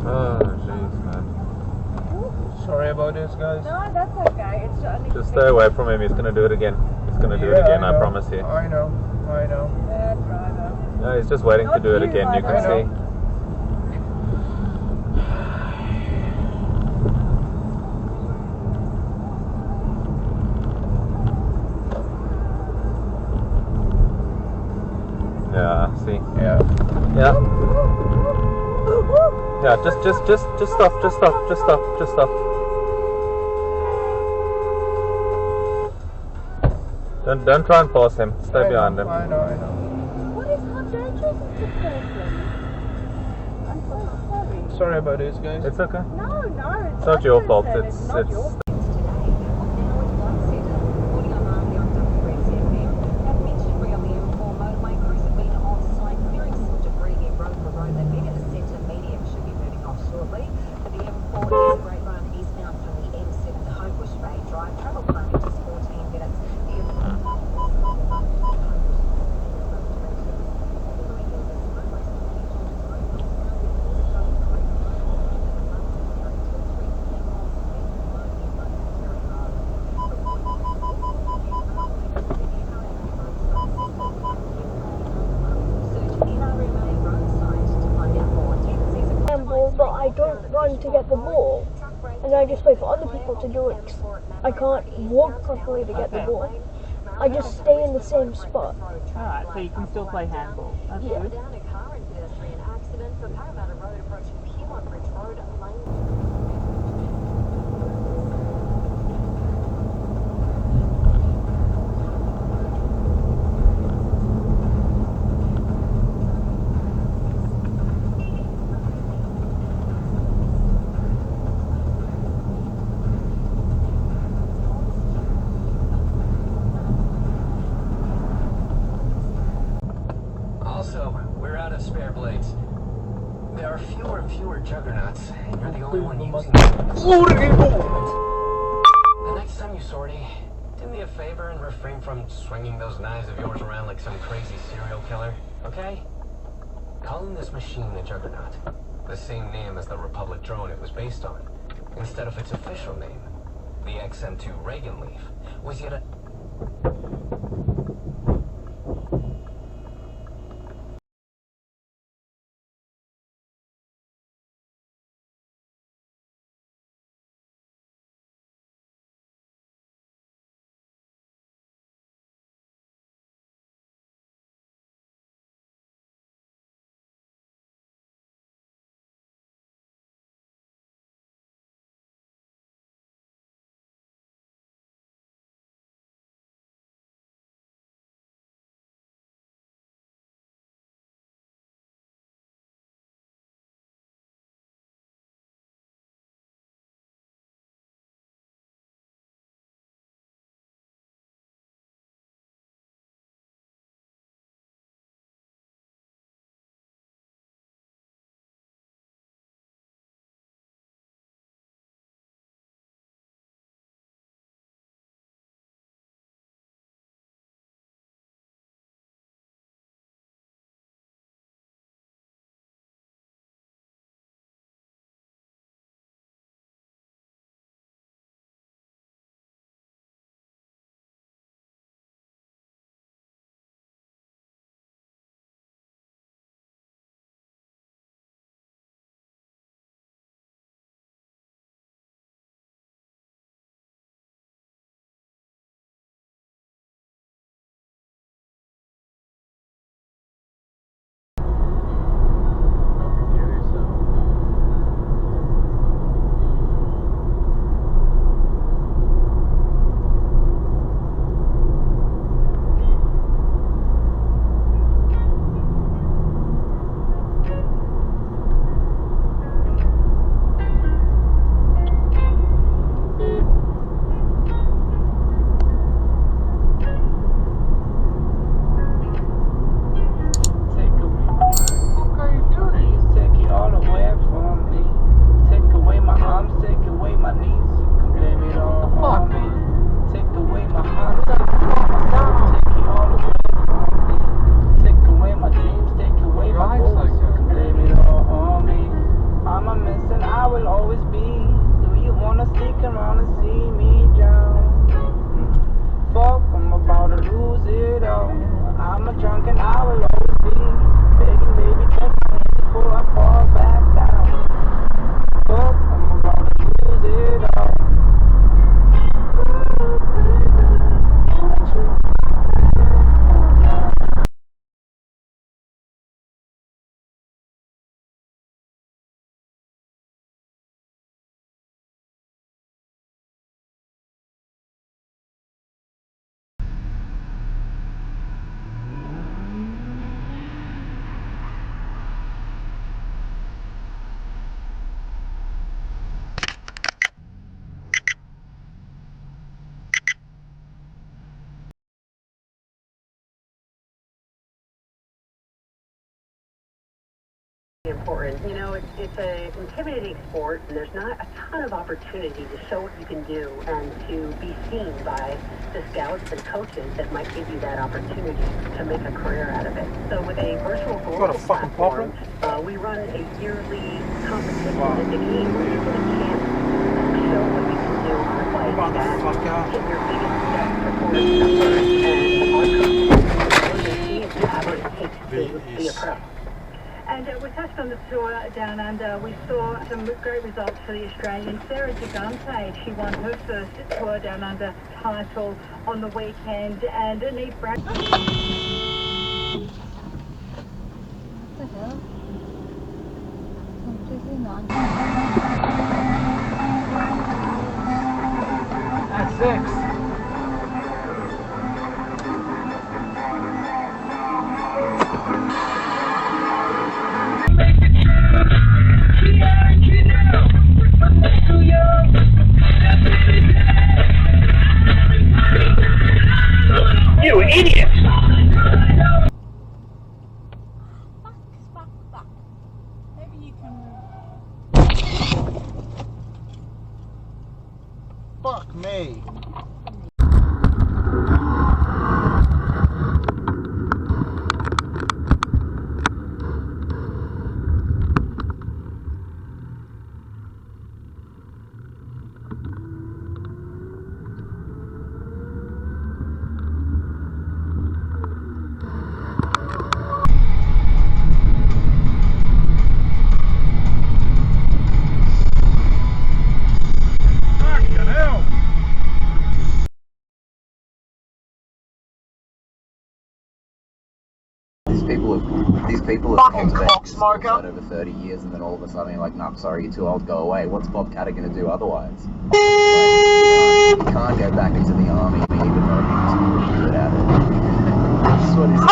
Oh, jeez, man. Sorry about this, guys. No, that's okay. It's just stay away from him. He's gonna do it again. He's gonna do it again. I promise you. I know. Bad driver. No, he's just waiting to do it again. You can see. Yeah. See. Yeah. Yeah. Yeah. Just stop. Just stop. Don't try and pass him. Stay behind him. I know. What is hydrant? I'm so sorry. Sorry about this, guys. It's okay. No, It's not your fault. It's not your fault. But I don't run to get the ball, and I just wait for other people to do it. I can't walk properly to get the ball. I just stay in the same spot. Alright, so you can still play handball. That's good. We're out of spare blades. There are fewer and fewer juggernauts, and you're the only one using them. The next time you sortie, do me a favor and refrain from swinging those knives of yours around like some crazy serial killer, okay? Calling this machine the Juggernaut, the same name as the Republic drone it was based on, instead of its official name, the XM2 Reagan Leaf, was yet a... different. You know, it's an intimidating sport, and there's not a ton of opportunity to show what you can do and to be seen by the scouts and coaches that might give you that opportunity to make a career out of it. So with a virtual global platform, we run a yearly competition at the game where you get a chance to show what you can do on a bike and get your biggest steps performance numbers, and our coaches will see if you have what it takes to be a pro. And we touched on the tour down under. We saw some great results for the Australian. Sarah Gigante, she won her first tour down under title on the weekend. And Anita Brad. What the hell? Completely non. That's 6. You idiot! Fuck. Maybe you can. Fuck me. These people have cultivated this skill set over 30 years, and then all of a sudden you're like, nah, I'm sorry, you're too old, go away. What's Bob Catter going to do otherwise? Like, you can't go back into the army, even though he's good at it. That's what he's